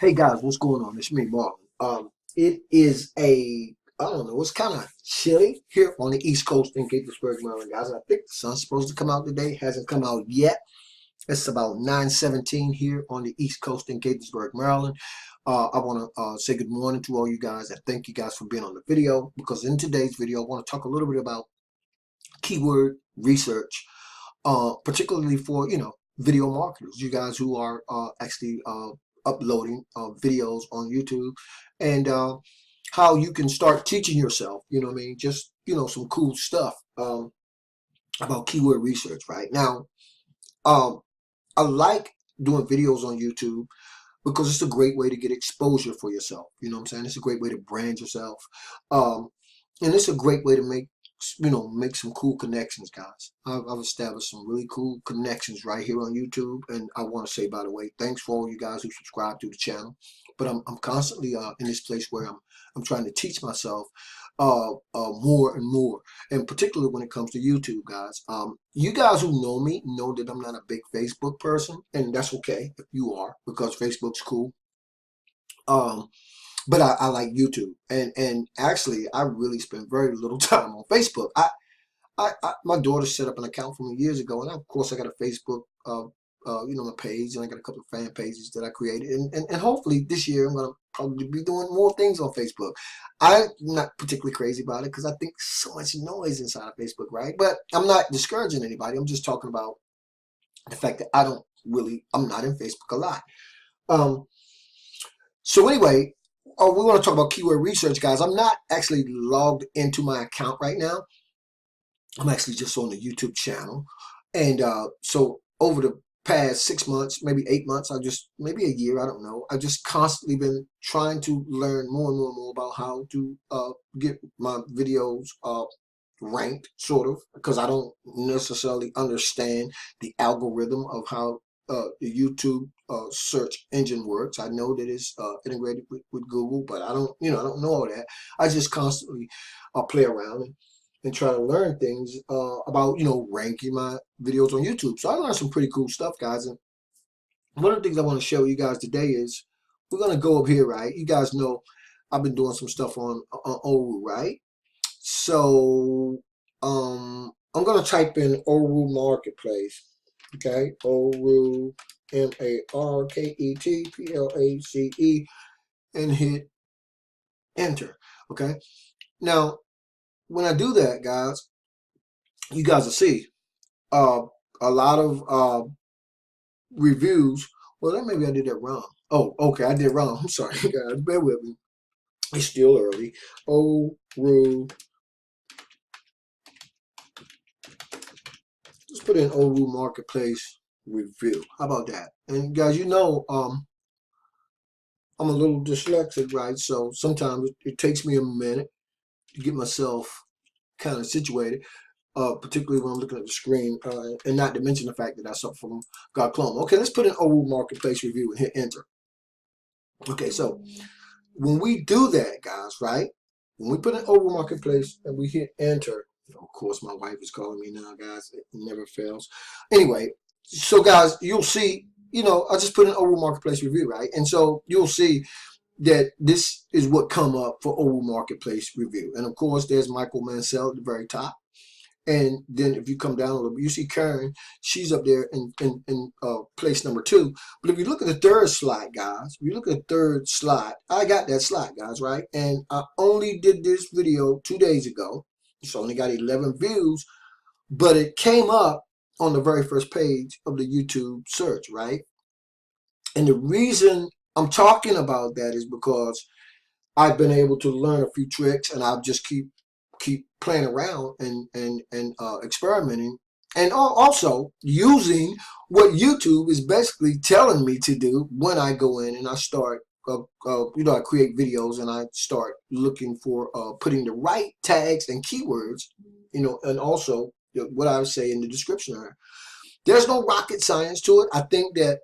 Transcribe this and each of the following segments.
Hey guys, what's going on? It's me, Marlon. It is I don't know, it's kind of chilly here on the East Coast in Gaithersburg, Maryland, guys. I think the sun's supposed to come out today. Hasn't come out yet. It's about 9:17 here on the East Coast in Gaithersburg, Maryland. I want to say good morning to all you guys and thank you guys for being on the video, because in today's video, I want to talk a little bit about keyword research, particularly for, video marketers, you guys who are actually uploading videos on YouTube, and how you can start teaching yourself, you know what I mean? Just, some cool stuff about keyword research right now. Um, I like doing videos on YouTube because it's a great way to get exposure for yourself. You know what I'm saying? It's a great way to brand yourself. Um, and it's a great way to make some cool connections, guys. I've established some really cool connections right here on YouTube, and I want to say, by the way, thanks for all you guys who subscribe to the channel. But I'm constantly in this place where I'm trying to teach myself more and more, and particularly when it comes to YouTube, guys. You guys who know me know that I'm not a big Facebook person, and that's okay if you are, because Facebook's cool. Um, but I like YouTube, and actually I really spend very little time on Facebook. My daughter set up an account for me years ago, and of course I got a Facebook my page, and I got a couple of fan pages that I created, and hopefully this year I'm gonna probably be doing more things on Facebook. I'm not particularly crazy about it because I think so much noise inside of Facebook, right? But I'm not discouraging anybody. I'm just talking about the fact that I'm not in Facebook a lot. Um, so anyway, we want to talk about keyword research, guys. I'm not actually logged into my account right now. I'm actually just on the YouTube channel. And so over the past 6 months, maybe 8 months, maybe a year, I don't know. I've just constantly been trying to learn more and more and more about how to get my videos ranked, sort of, because I don't necessarily understand the algorithm of how the YouTube search engine works. I know that it's integrated with Google, but I don't know all that. I just constantly play around and try to learn things about, ranking my videos on YouTube. So I learned some pretty cool stuff, guys. And one of the things I want to show you guys today is we're going to go up here, right? You guys know I've been doing some stuff on Oru, right? So I'm going to type in Oru Marketplace, okay? Oru, Marketplace, and hit enter, okay? Now, when I do that, guys, you guys will see uh, a lot of reviews. Well, then maybe I did that wrong. Oh, okay, I did it wrong. I'm sorry, guys. Bear with me. It's still early. Oru. Let's put in Oru Marketplace review. How about that? And guys, I'm a little dyslexic, right? So sometimes it takes me a minute to get myself kind of situated. Particularly when I'm looking at the screen, and not to mention the fact that I suffer from glaucoma. Okay, let's put in Oru Marketplace review and hit enter. Okay, so when we do that, guys, right? When we put in Oru Marketplace and we hit enter, of course, my wife is calling me now, guys. It never fails. Anyway, so guys, you'll see, I just put in Oru Marketplace review, right? And so you'll see that this is what come up for Oru Marketplace review. And of course, there's Michael Mansell at the very top. And then if you come down a little bit, you see Karen. She's up there in place number 2. But if you look at the third slide, guys, if you look at the third slide, I got that slide, guys, right? And I only did this video 2 days ago. It's only got 11 views, but it came up on the very first page of the YouTube search, right? And the reason I'm talking about that is because I've been able to learn a few tricks, and I'll just keep playing around and experimenting, and also using what YouTube is basically telling me to do when I go in and I start I create videos and I start looking for putting the right tags and keywords, and also what I would say in the description there. There's no rocket science to it. I think that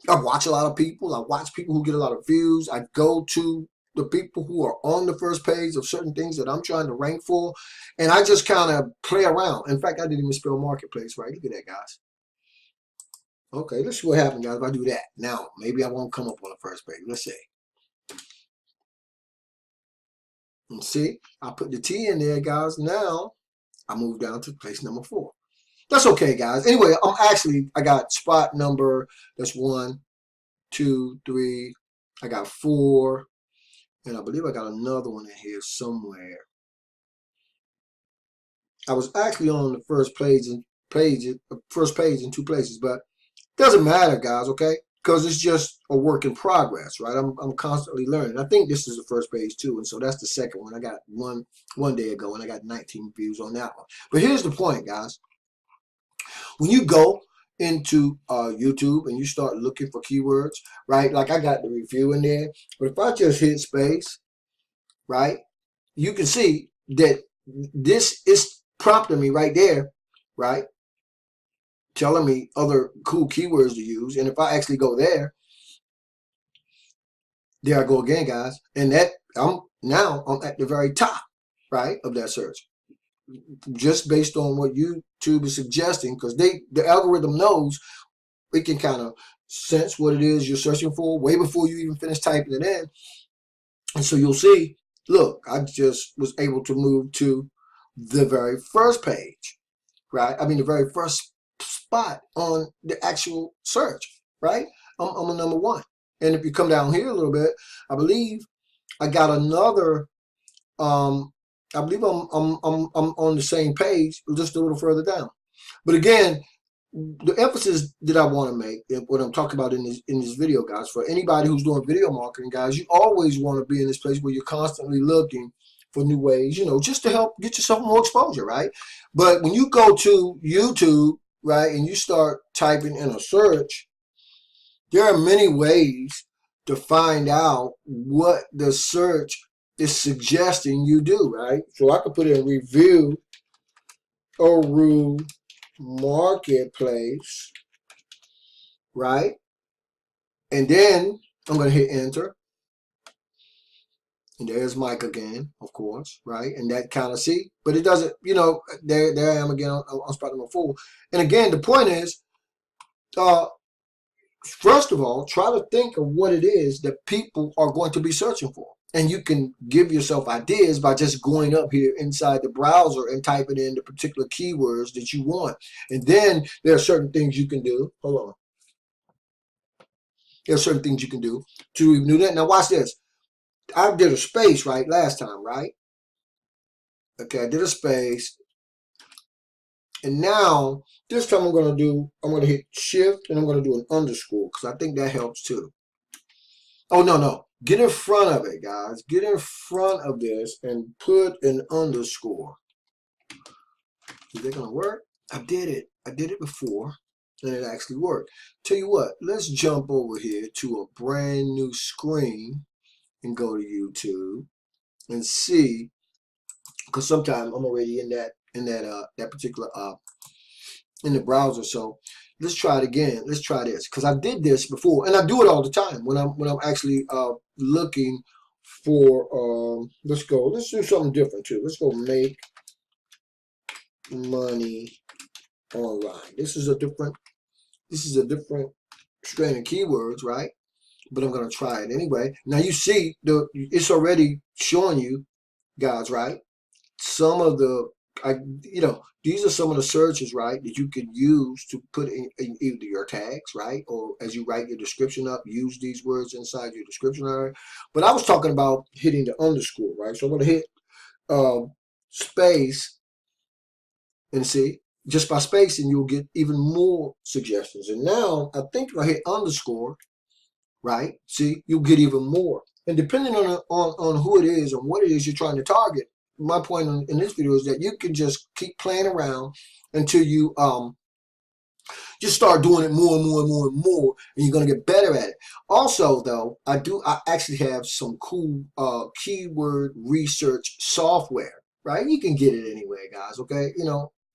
I watch a lot of people. I watch people who get a lot of views. I go to the people who are on the first page of certain things that I'm trying to rank for, and I just kind of play around. In fact, I didn't even spell marketplace right. Look at that, guys. Okay, let's see what happens, guys, if I do that. Now, maybe I won't come up on the first page. Let's see. And see, I put the T in there, guys. Now, I move down to place number 4. That's okay, guys. Anyway, I got spot number, that's 1, 2, 3. I got 4. And I believe I got another one in here somewhere. I was actually on the first page in 2 places, but doesn't matter, guys, okay? Because it's just a work in progress, right? I'm constantly learning. I think this is the first page too, and so that's the second one. I got one day ago, and I got 19 views on that one. But here's the point, guys. When you go into YouTube and you start looking for keywords, right? Like I got the review in there, but if I just hit space, right, you can see that this is prompting me right there, right? Telling me other cool keywords to use. And if I actually go there I go again, guys. And that I'm at the very top, right, of that search. Just based on what YouTube is suggesting, because the algorithm knows, it can kind of sense what it is you're searching for way before you even finish typing it in. And so you'll see, look, I just was able to move to the very first page, right? I mean, the very first spot on the actual search, right? I'm a number 1. And if you come down here a little bit, I believe I got another. I believe I'm on the same page, just a little further down. But again, the emphasis that I want to make, what I'm talking about in this video, guys, for anybody who's doing video marketing, guys, you always want to be in this place where you're constantly looking for new ways, just to help get yourself more exposure, right? But when you go to YouTube, right, and you start typing in a search, there are many ways to find out what the search is suggesting you do, right? So I could put in review or marketplace, right? And then I'm going to hit enter. And there's Mike again, of course, right? And that kind of see, but it doesn't, there I am again on spot number 4. And again, the point is, first of all, try to think of what it is that people are going to be searching for. And you can give yourself ideas by just going up here inside the browser and typing in the particular keywords that you want. And then there are certain things you can do. Hold on. There are certain things you can do to do that. Now watch this. I did a space, right, last time, right? Okay, I did a space. And now, this time I'm going to hit shift and I'm going to do an underscore because I think that helps too. Oh, no. Get in front of it, guys. Get in front of this and put an underscore. Is that going to work? I did it. I did it before and it actually worked. Tell you what, let's jump over here to a brand new screen and go to YouTube and see, because sometimes I'm already in that particular in the browser. So let's try it again. Let's try this because I did this before and I do it all the time when I'm actually looking for let's do something different too. Let's go make money online. This is a different strain of keywords, right? But I'm gonna try it anyway. Now you see it's already showing you guys, right? Some of the these are some of the searches, right, that you can use to put in either your tags, right, or as you write your description up, use these words inside your description area. But I was talking about hitting the underscore, right? So I'm going to hit space and see, just by spacing, you'll get even more suggestions. And now I think if I hit underscore, right, see, you'll get even more. And depending on who it is and what it is you're trying to target, my point in this video is that you can just keep playing around until you just start doing it more and more and more and more, and you're going to get better at it. Also, though, I actually have some cool keyword research software, right? You can get it anywhere, guys, okay?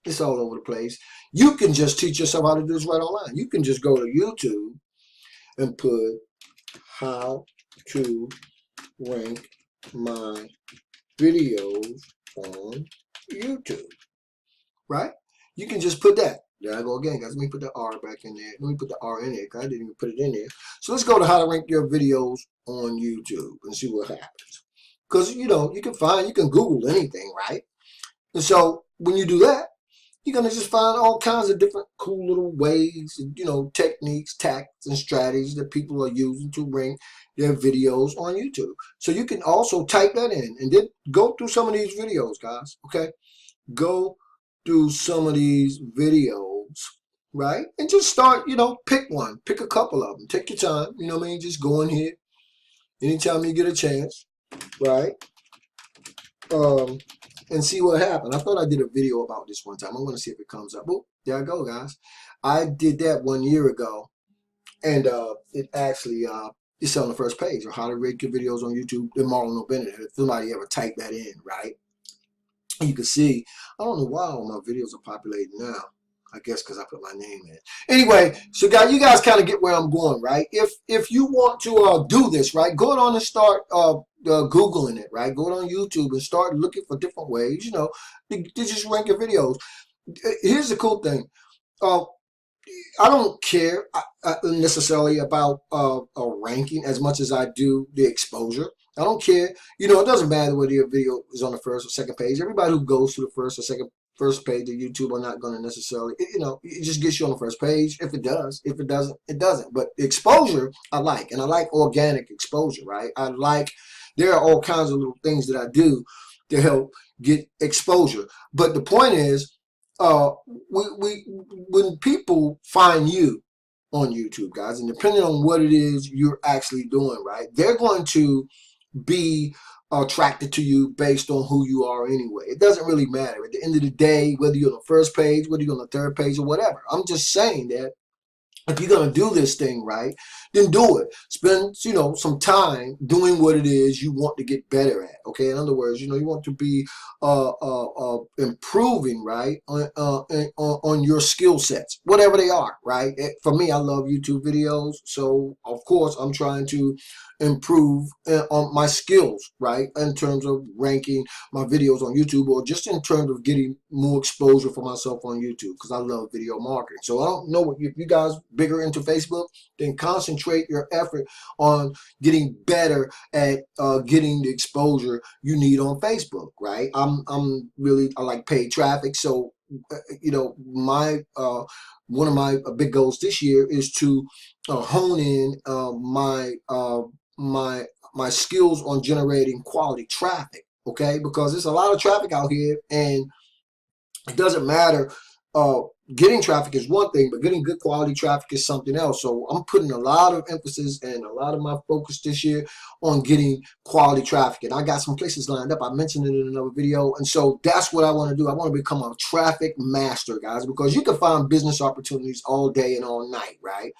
It's all over the place. You can just teach yourself how to do this right online. You can just go to YouTube and put how to rank my videos on YouTube, right? You can just put that. There I go again, guys. Let me put the R back in there. Let me put the R in there because I didn't even put it in there. So let's go to how to rank your videos on YouTube and see what happens. Because, you know, you can Google anything, right? And so when you do that, you're going to just find all kinds of different cool little ways, you know, techniques, tactics, and strategies that people are using to rank their videos on YouTube. So you can also type that in and then go through some of these videos, guys, okay? Go through some of these videos, right? And just start, you know, pick one, pick a couple of them. Take your time, you know what I mean? Just go in here anytime you get a chance, right? And see what happened. I thought I did a video about this one time. I'm going to see if it comes up. Oh, there I go, guys. I did that 1 year ago, and it actually it's on the first page, or how to rate your videos on YouTube. And Marlon Bennett. If somebody ever typed that in, right? You can see, I don't know why all my videos are populating now. I guess because I put my name in. Anyway, so guys, you guys kind of get where I'm going, right? If you want to do this, right, go on and start Googling it, right? Go on YouTube and start looking for different ways, you know, to just rank your videos. Here's the cool thing. I don't care necessarily about a ranking as much as I do the exposure. I don't care. You know, it doesn't matter whether your video is on the first or second page. Everybody who goes to the first page of YouTube are not going to necessarily, you know, it just gets you on the first page. If it does, if it doesn't, it doesn't. But exposure, I like, and I like organic exposure, right? There are all kinds of little things that I do to help get exposure. But the point is, when people find you on YouTube, guys, and depending on what it is you're actually doing, right, they're going to be attracted to you based on who you are anyway. It doesn't really matter. At the end of the day, whether you're on the first page, whether you're on the third page or whatever. I'm just saying that if you're going to do this thing right, then do it. Spend, you know, some time doing what it is you want to get better at. Okay. In other words, you know, you want to be improving, right, on your skill sets, whatever they are, right? For me, I love YouTube videos. So, of course, I'm trying to improve on my skills, right, in terms of ranking my videos on YouTube, or just in terms of getting more exposure for myself on YouTube, because I love video marketing. So I don't know what you guys bigger into Facebook, then concentrate your effort on getting better at getting the exposure you need on Facebook, right? I like paid traffic, so you know, my one of my big goals this year is to hone in my skills on generating quality traffic, okay? Because there's a lot of traffic out here, and it doesn't matter. Getting traffic is one thing, but getting good quality traffic is something else. So I'm putting a lot of emphasis and a lot of my focus this year on getting quality traffic. And I got some places lined up. I mentioned it in another video. And so that's what I want to do. I want to become a traffic master, guys, because you can find business opportunities all day and all night, right?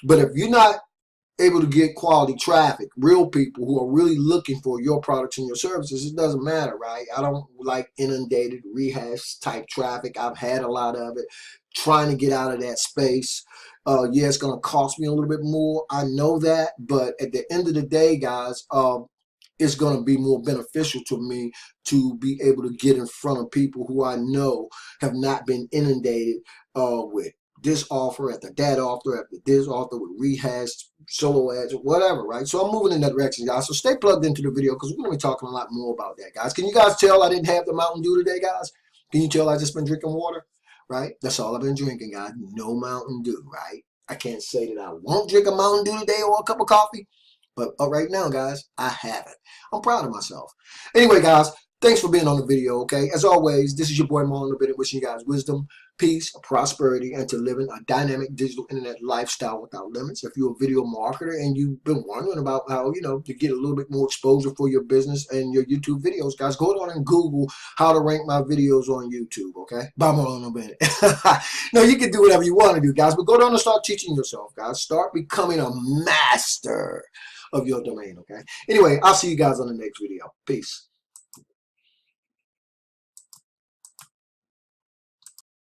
But if you're not able to get quality traffic, real people who are really looking for your products and your services, it doesn't matter, right? I don't like inundated, rehash type traffic. I've had a lot of it. Trying to get out of that space. Yeah, it's going to cost me a little bit more. I know that. But at the end of the day, guys, it's going to be more beneficial to me to be able to get in front of people who I know have not been inundated with this offer after that offer after this offer with rehashed solo ads or whatever, right? So I'm moving in that direction, guys. So stay plugged into the video because we're going to be talking a lot more about that, guys. Can you guys tell I didn't have the Mountain Dew today, guys? Can you tell I just been drinking water, right? That's all I've been drinking, guys. No Mountain Dew, right? I can't say that I won't drink a Mountain Dew today or a cup of coffee, but right now, guys, I haven't. I'm proud of myself. Anyway, guys, thanks for being on the video, okay? As always, this is your boy Marlon Bennett wishing you guys wisdom, peace, prosperity, and to living a dynamic digital internet lifestyle without limits. If you're a video marketer and you've been wondering about how, you know, to get a little bit more exposure for your business and your YouTube videos, guys, go on and Google how to rank my videos on YouTube, okay? By Marlon Bennett. No, you can do whatever you want to do, guys, but go down and start teaching yourself, guys. Start becoming a master of your domain, okay? Anyway, I'll see you guys on the next video. Peace.